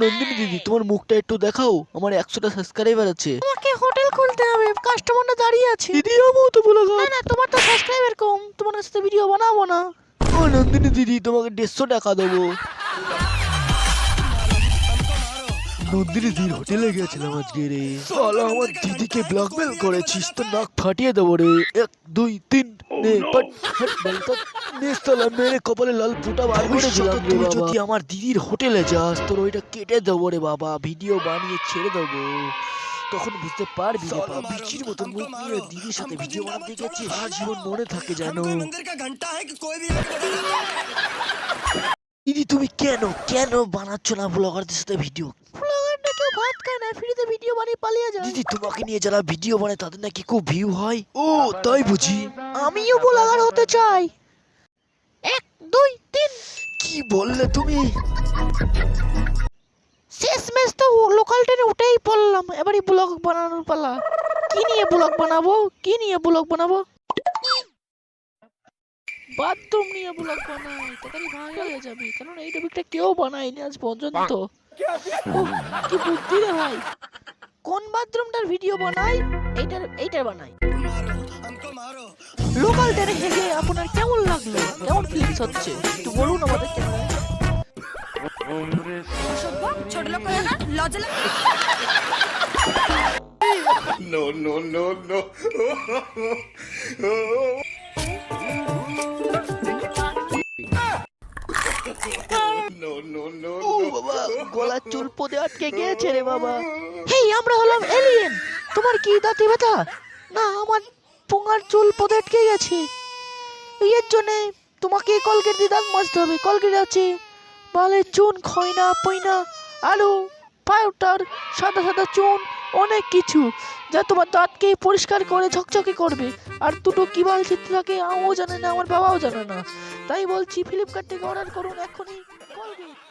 নন্দিনী দিদি, তোমার মুখটা একটু দেখাও, আমার 100টা সাবস্ক্রাইবার আছে। তোমাকে হোটেল খুলতে হবে, কাস্টমাররা দাঁড়িয়ে আছে। দিদি আমও তো ব্লগার। না তোমার তো সাবস্ক্রাইবার কম, তোমার সাথে ভিডিও বানাবো না। ও নন্দিনী দিদি, তোমাকে 150 টাকা দেবো। নন্দিনী দিদির হোটেলে গেছিলাম আজকে রে। শালা আমার দিদিকে ব্ল্যাকমেল করেছিস তো নাক ফাটিয়ে দেবো রে। 1 2 3 নে পট হট বলতো নে। শালা মেরে কপালে লাল ফুটা বার করে দিলাম রে বাবা। যদি আমার দিদির হোটেলে যাস তোর ওইটা কেটে দেবো রে বাবা, ভিডিও বানিয়ে ছেড়ে দেবো, তখন বুঝতে পারবি রে বাবা। বিচির মতো মুখ নিয়ে দিদির সাথে ভিডিও বানাতে গেছি, আর জীবন মনে থাকে জানো। দিদি তুমি কেন কেন বানাচ্ছ না ব্লগারদের সাথে ভিডিও? ব্লগারটা কেউ ভাত খায় না, ফ্রিতে ভিডিও বানিয়ে পালিয়ে যায়। দিদি তোমাকে নিয়ে যারা ভিডিও বানায় তাদের নাকি খুব ভিউ হয়। ও তাই বুঝি? আমিও ব্লগার হতে চাই। 1 2 3। কি বললে তুমি? শেষ ম্যাচ তো লোকাল ট্রেনে উঠেই পড়লাম, এবারে ব্লগ বানানোর পালা। কি নিয়ে ব্লগ বানাবো? বাথরুম নিয়ে ব্লগ বানাই, তাড়াতাড়ি ভাইরাল হয়ে যাবে, কারণ এই টপিকটা কেউ বানায়নি আজ পর্যন্ত। উফ, কি বুদ্ধি রে ভাই। কোন বাথরুমটার ভিডিও বানাই? এইটার বানাই। লোকাল ট্রেনে হেগে আপনার কেমন লাগলো, কেমন ফিলিংস হচ্ছে একটু বলুন আমাদের ক্যামেরায়। ছোট লোক হয়ে না লজ্জা লাগে? No. No. ও বাবা, গলার চুল পদে আটকে গিয়েছে রে বাবা। হেই, আমরা হলাম এলিয়েন। তোমার কি দাঁতে ব্যথা? না, আমার পোঙার চুল পদে আটকে গেছে। এর জন্য তোমাকে কলগেট দিয়ে দাঁত মাজতে হবে। কলগেট আছে, বালের চুন, খয়না পয়না, আলু, পাউডার, সাদা চুন, অনেক কিছু যা তোমার দাঁতকে পরিষ্কার করে ঝকঝকে করবে। আর দুটো কি বাল চিত্র থাকে আমিও জানে না, আমার বাবাও জানে না, তাই বলছি ফ্লিপকার্ট থেকে অর্ডার করুন এখনই কলগেট।